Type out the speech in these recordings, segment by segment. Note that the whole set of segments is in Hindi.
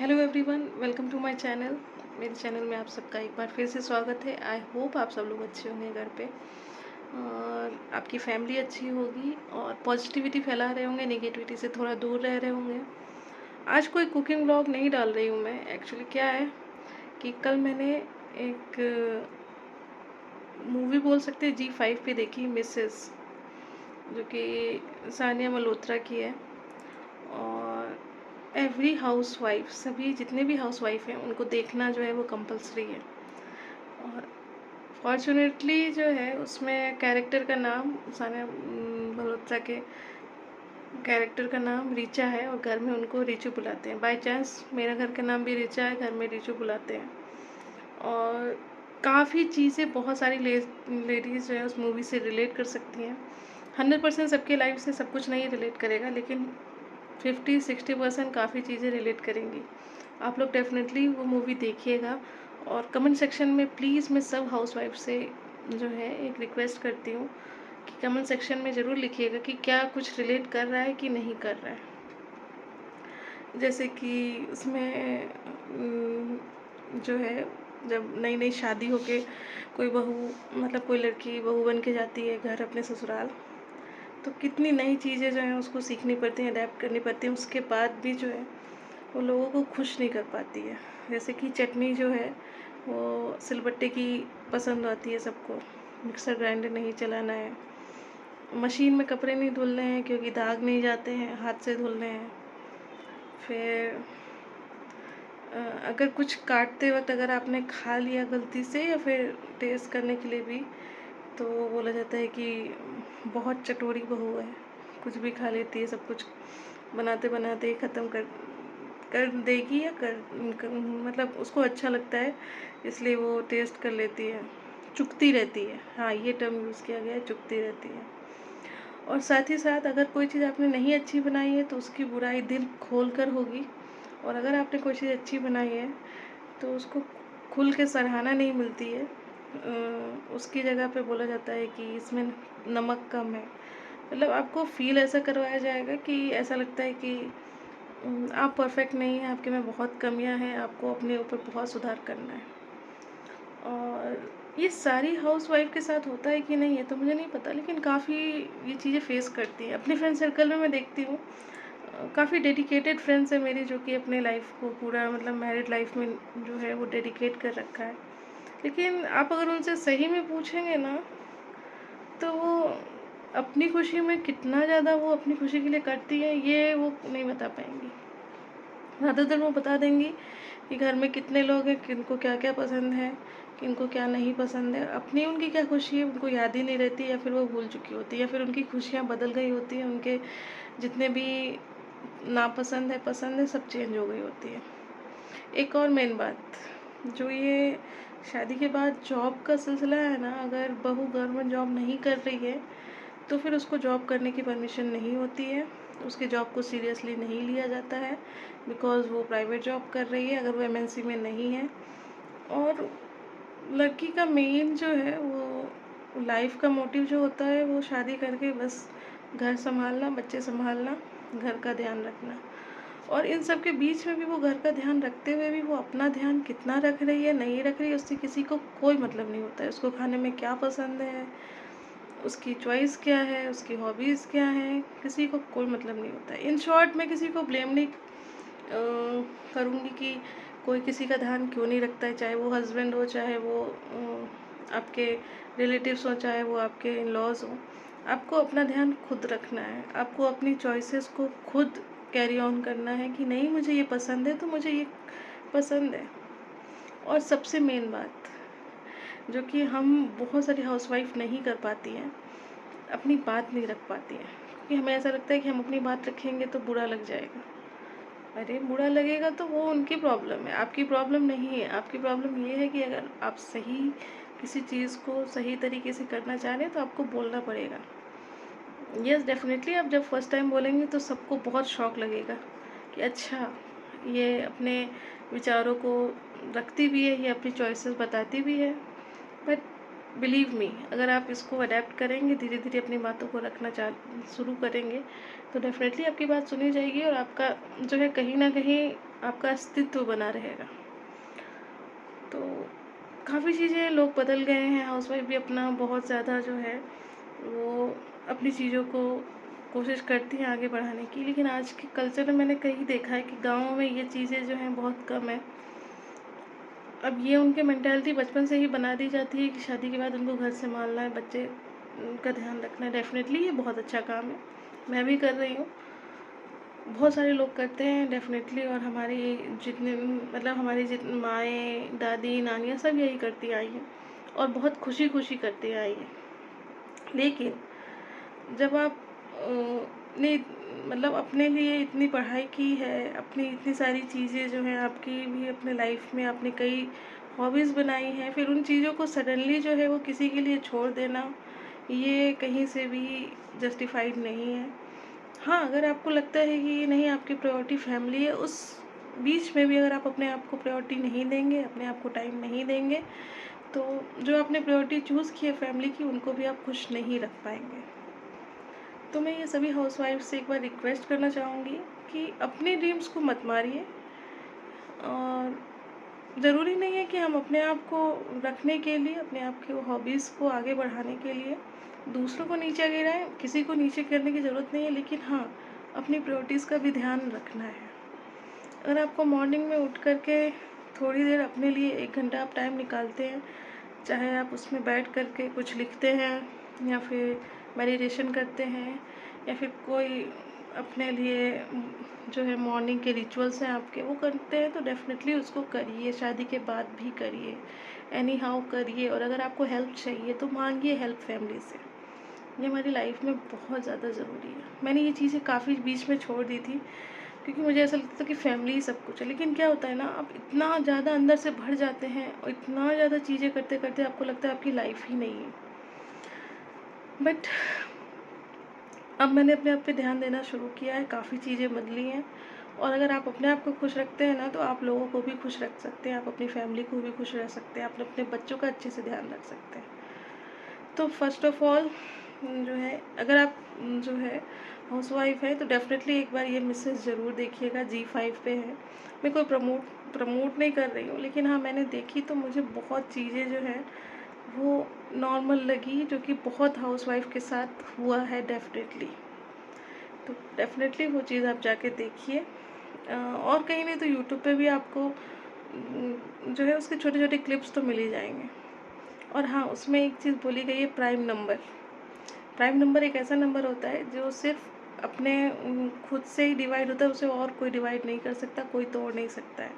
Hello everyone, welcome to my channel. मेरे चैनल में आप सबका एक बार फिर से स्वागत है। आई होप आप सब लोग अच्छे होंगे घर पे और आपकी फैमिली अच्छी होगी और पॉजिटिविटी फैला रहे होंगे, नेगेटिविटी से थोड़ा दूर रह रहे होंगे। आज कोई कुकिंग व्लॉग नहीं डाल रही हूँ मैं। एक्चुअली क्या है कि कल मैंने एक मूवी बोल सकते हैं G5 पे देखी, मिसेस, जो कि सानिया मल्होत्रा की है। और एवरी हाउस वाइफ, सभी जितने भी हाउस वाइफ हैं उनको देखना जो है वो कंपलसरी है। और फॉर्चुनेटली जो है उसमें कैरेक्टर का नाम सानिया मल्होत्रा के कैरेक्टर का नाम रीचा है और घर में उनको रीचू बुलाते हैं। बाय चांस मेरा घर का नाम भी रीचा है, घर में रीचू बुलाते हैं। और काफ़ी चीज़ें, बहुत सारी लेडीज़ जो है उस मूवी से रिलेट कर सकती हैं। 100% सबके लाइफ से सब कुछ नहीं रिलेट करेगा, लेकिन 50-60% काफ़ी चीज़ें रिलेट करेंगी। आप लोग डेफिनेटली वो मूवी देखिएगा। और कमेंट सेक्शन में प्लीज़ मैं सब हाउसवाइफ से जो है एक रिक्वेस्ट करती हूँ कि कमेंट सेक्शन में ज़रूर लिखिएगा कि क्या कुछ रिलेट कर रहा है कि नहीं कर रहा है। जैसे कि उसमें जो है, जब नई नई शादी होके कोई बहू, मतलब कोई लड़की बहू बन के जाती है घर अपने ससुराल, तो कितनी नई चीज़ें जो हैं उसको सीखनी पड़ती हैं, अडेप्ट करनी पड़ती हैं। उसके बाद भी जो है वो लोगों को खुश नहीं कर पाती है। जैसे कि चटनी जो है वो सिलबट्टे की पसंद आती है सबको, मिक्सर ग्राइंडर नहीं चलाना है, मशीन में कपड़े नहीं धुलने हैं क्योंकि दाग नहीं जाते हैं, हाथ से धुलने हैं। फिर अगर कुछ काटते वक्त अगर आपने खा लिया गलती से या फिर टेस्ट करने के लिए भी, तो बोला जाता है कि बहुत चटोरी बहू है, कुछ भी खा लेती है, सब कुछ बनाते बनाते ही ख़त्म कर कर देगी या मतलब उसको अच्छा लगता है इसलिए वो टेस्ट कर लेती है, चुकती रहती है। हाँ, ये टर्म यूज़ किया गया है, चुकती रहती है। और साथ ही साथ अगर कोई चीज़ आपने नहीं अच्छी बनाई है तो उसकी बुराई दिल खोल कर होगी, और अगर आपने कोई चीज़ अच्छी बनाई है तो उसको खुल के सराहना नहीं मिलती है। उसकी जगह पे बोला जाता है कि इसमें नमक कम है। मतलब आपको फ़ील ऐसा करवाया जाएगा कि ऐसा लगता है कि आप परफेक्ट नहीं हैं, आपके में बहुत कमियां हैं, आपको अपने ऊपर बहुत सुधार करना है। और ये सारी हाउसवाइफ के साथ होता है कि नहीं ये तो मुझे नहीं पता, लेकिन काफ़ी ये चीज़ें फेस करती हैं। अपने फ्रेंड सर्कल में मैं देखती हूँ, काफ़ी डेडिकेटेड फ्रेंड्स हैं मेरी जो कि अपने लाइफ को पूरा, मतलब मैरिड लाइफ में जो है वो डेडिकेट कर रखा है। लेकिन आप अगर उनसे सही में पूछेंगे ना, तो वो अपनी खुशी में कितना ज़्यादा वो अपनी खुशी के लिए करती है ये वो नहीं बता पाएंगी। ज़्यादातर वो बता देंगी कि घर में कितने लोग हैं, किनको क्या क्या पसंद है, किनको क्या नहीं पसंद है। अपनी उनकी क्या खुशी है उनको याद ही नहीं रहती, या फिर वो भूल चुकी होती है, या फिर उनकी खुशियाँ बदल गई होती हैं, उनके जितने भी नापसंद है पसंद है सब चेंज हो गई होती है। एक और मेन बात, जो ये शादी के बाद जॉब का सिलसिला है ना, अगर बहू गवर्नमेंट जॉब नहीं कर रही है तो फिर उसको जॉब करने की परमिशन नहीं होती है, उसके जॉब को सीरियसली नहीं लिया जाता है, बिकॉज़ वो प्राइवेट जॉब कर रही है अगर वो एमएनसी में नहीं है। और लड़की का मेन जो है वो लाइफ का मोटिव जो होता है वो शादी करके बस घर संभालना, बच्चे संभालना, घर का ध्यान रखना। और इन सब के बीच में भी वो घर का ध्यान रखते हुए भी वो अपना ध्यान कितना रख रही है नहीं रख रही है उससे किसी को कोई मतलब नहीं होता है। उसको खाने में क्या पसंद है, उसकी चॉइस क्या है, उसकी हॉबीज़ क्या हैं, किसी को कोई मतलब नहीं होता है। इन शॉर्ट मैं किसी को ब्लेम नहीं करूँगी कि कोई किसी का ध्यान क्यों नहीं रखता है, चाहे वो हस्बैंड हो, चाहे वो आपके रिलेटिव्स हों, चाहे वो आपके इन लॉज हों। आपको अपना ध्यान खुद रखना है, आपको अपनी चॉइसेस को खुद कैरी ऑन करना है कि नहीं मुझे ये पसंद है तो मुझे ये पसंद है। और सबसे मेन बात जो कि हम बहुत सारी हाउसवाइफ नहीं कर पाती हैं, अपनी बात नहीं रख पाती हैं, क्योंकि हमें ऐसा लगता है कि हम अपनी बात रखेंगे तो बुरा लग जाएगा। अरे बुरा लगेगा तो वो उनकी प्रॉब्लम है, आपकी प्रॉब्लम नहीं है। आपकी प्रॉब्लम ये है कि अगर आप सही किसी चीज़ को सही तरीके से करना चाह रहे हैं तो आपको बोलना पड़ेगा। यस, डेफिनेटली आप जब फर्स्ट टाइम बोलेंगे तो सबको बहुत शॉक लगेगा कि अच्छा, ये अपने विचारों को रखती भी है, ये अपनी चॉइसेस बताती भी है। बट बिलीव मी, अगर आप इसको अडेप्ट करेंगे, धीरे धीरे अपनी बातों को रखना शुरू करेंगे, तो डेफिनेटली आपकी बात सुनी जाएगी और आपका जो है कहीं ना कहीं आपका अस्तित्व बना रहेगा। तो काफ़ी चीज़ें लोग बदल गए हैं, हाउसवाइफ भी अपना बहुत ज़्यादा जो है वो अपनी चीज़ों को कोशिश करती हैं आगे बढ़ाने की, लेकिन आज के कल्चर में मैंने कहीं देखा है कि गाँव में ये चीज़ें जो हैं बहुत कम है। अब ये उनके मेंटालिटी बचपन से ही बना दी जाती है कि शादी के बाद उनको घर संभालना है, बच्चे का ध्यान रखना है। डेफ़िनेटली ये बहुत अच्छा काम है, मैं भी कर रही हूँ, बहुत सारे लोग करते हैं डेफ़िनेटली। और हमारी जितने मतलब हमारी माएँ, दादी, नानियाँ सब यही करती आई हैं और बहुत खुशी-खुशी करती आई हैं। लेकिन जब आप ने मतलब अपने लिए इतनी पढ़ाई की है, अपनी इतनी सारी चीज़ें जो हैं आपकी भी अपने लाइफ में आपने कई हॉबीज़ बनाई हैं, फिर उन चीज़ों को सडनली जो है वो किसी के लिए छोड़ देना, ये कहीं से भी जस्टिफाइड नहीं है। हाँ, अगर आपको लगता है कि ये नहीं आपकी प्रायोरिटी फैमिली है, उस बीच में भी अगर आप अपने आप को प्रायोरिटी नहीं देंगे, अपने आप को टाइम नहीं देंगे, तो जो आपने प्रायोरिटी चूज़ की है फैमिली की, उनको भी आप खुश नहीं रख पाएँगे। तो मैं ये सभी हाउसवाइफ से एक बार रिक्वेस्ट करना चाहूँगी कि अपने ड्रीम्स को मत मारिए। और ज़रूरी नहीं है कि हम अपने आप को रखने के लिए, अपने आप के हॉबीज़ को आगे बढ़ाने के लिए दूसरों को नीचे गिराएं, किसी को नीचे करने की ज़रूरत नहीं है, लेकिन हाँ, अपनी प्रायोरिटीज़ का भी ध्यान रखना है। अगर आपको मॉर्निंग में उठ कर के थोड़ी देर अपने लिए 1 घंटा आप टाइम निकालते हैं, चाहे आप उसमें बैठ कर के कुछ लिखते हैं या फिर मेडिटेशन करते हैं या फिर कोई अपने लिए जो है मॉर्निंग के रिचुअल्स हैं आपके वो करते हैं, तो डेफ़िनेटली उसको करिए, शादी के बाद भी करिए, एनी हाउ करिए। और अगर आपको हेल्प चाहिए तो मांगिए हेल्प फैमिली से, ये हमारी लाइफ में बहुत ज़्यादा ज़रूरी है। मैंने ये चीज़ें काफ़ी बीच में छोड़ दी थी क्योंकि मुझे ऐसा लगता था कि फैमिली ही सब कुछ है, लेकिन क्या होता है ना, आप इतना ज़्यादा अंदर से भर जाते हैं और इतना ज़्यादा चीज़ें करते करते आपको लगता है आपकी लाइफ ही नहीं है। बट अब मैंने अपने आप पे ध्यान देना शुरू किया है, काफ़ी चीज़ें बदली हैं। और अगर आप अपने आप को खुश रखते हैं ना, तो आप लोगों को भी खुश रख सकते हैं, आप अपनी फैमिली को भी खुश रह सकते हैं, आप अपने बच्चों का अच्छे से ध्यान रख सकते हैं। तो फर्स्ट ऑफ ऑल जो है, अगर आप जो है हाउसवाइफ है, तो डेफ़िनेटली एक बार ये मिसेस ज़रूर देखिएगा, जी5 पे है। मैं कोई प्रमोट नहीं कर रही हूँ, लेकिन हाँ, मैंने देखी तो मुझे बहुत चीज़ें जो हैं वो नॉर्मल लगी, जो कि बहुत हाउसवाइफ के साथ हुआ है डेफ़िनेटली। तो डेफ़िनेटली वो चीज़ आप जाके देखिए। और कहीं नहीं तो यूट्यूब पे भी आपको जो है उसके छोटे-छोटे क्लिप्स तो मिल ही जाएँगे। और हाँ, उसमें एक चीज़ बोली गई है, प्राइम नंबर। प्राइम नंबर एक ऐसा नंबर होता है जो सिर्फ़ अपने खुद से ही डिवाइड होता है, उसे और कोई डिवाइड नहीं कर सकता, कोई तोड़ नहीं सकता है।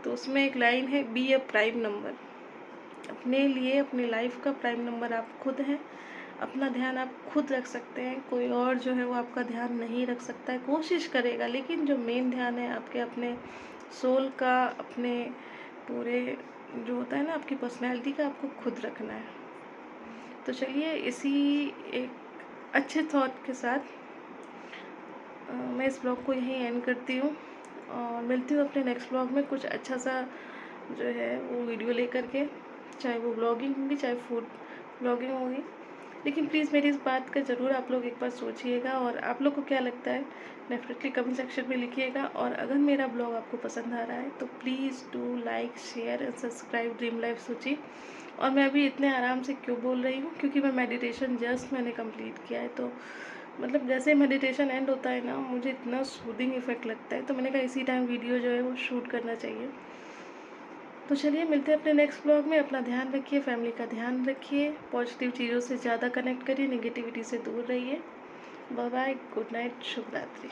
तो उसमें एक लाइन है, बी अ प्राइम नंबर। अपने लिए अपनी लाइफ का प्राइम नंबर आप खुद हैं। अपना ध्यान आप खुद रख सकते हैं, कोई और जो है वो आपका ध्यान नहीं रख सकता है। कोशिश करेगा, लेकिन जो मेन ध्यान है आपके अपने सोल का, अपने पूरे जो होता है ना आपकी पर्सनैलिटी का, आपको खुद रखना है। तो चलिए इसी एक अच्छे थॉट के साथ मैं इस ब्लॉग को यहीं एंड करती हूँ और मिलती हूँ अपने नेक्स्ट ब्लॉग में कुछ अच्छा सा जो है वो वीडियो लेकर के, चाहे वो ब्लॉगिंग होगी चाहे फूड ब्लॉगिंग होगी। लेकिन प्लीज़ मेरी इस बात का ज़रूर आप लोग एक बार सोचिएगा, और आप लोग को क्या लगता है डेफिनेटली कमेंट सेक्शन में लिखिएगा। और अगर मेरा ब्लॉग आपको पसंद आ रहा है तो please do like, share and subscribe dream life सूची। और मैं अभी इतने आराम से क्यों बोल रही हूँ, क्योंकि मैं मेडिटेशन जस्ट मैंने कंप्लीट किया है, तो मतलब जैसे मेडिटेशन एंड होता है ना, मुझे इतना सूदिंग इफ़ेक्ट लगता है, तो मैंने कहा इसी टाइम वीडियो जो है वो शूट करना चाहिए। तो चलिए मिलते हैं अपने नेक्स्ट ब्लॉग में। अपना ध्यान रखिए, फैमिली का ध्यान रखिए, पॉजिटिव चीज़ों से ज़्यादा कनेक्ट करिए, नेगेटिविटी से दूर रहिए। बाय बाय, गुड नाइट, शुभ रात्रि।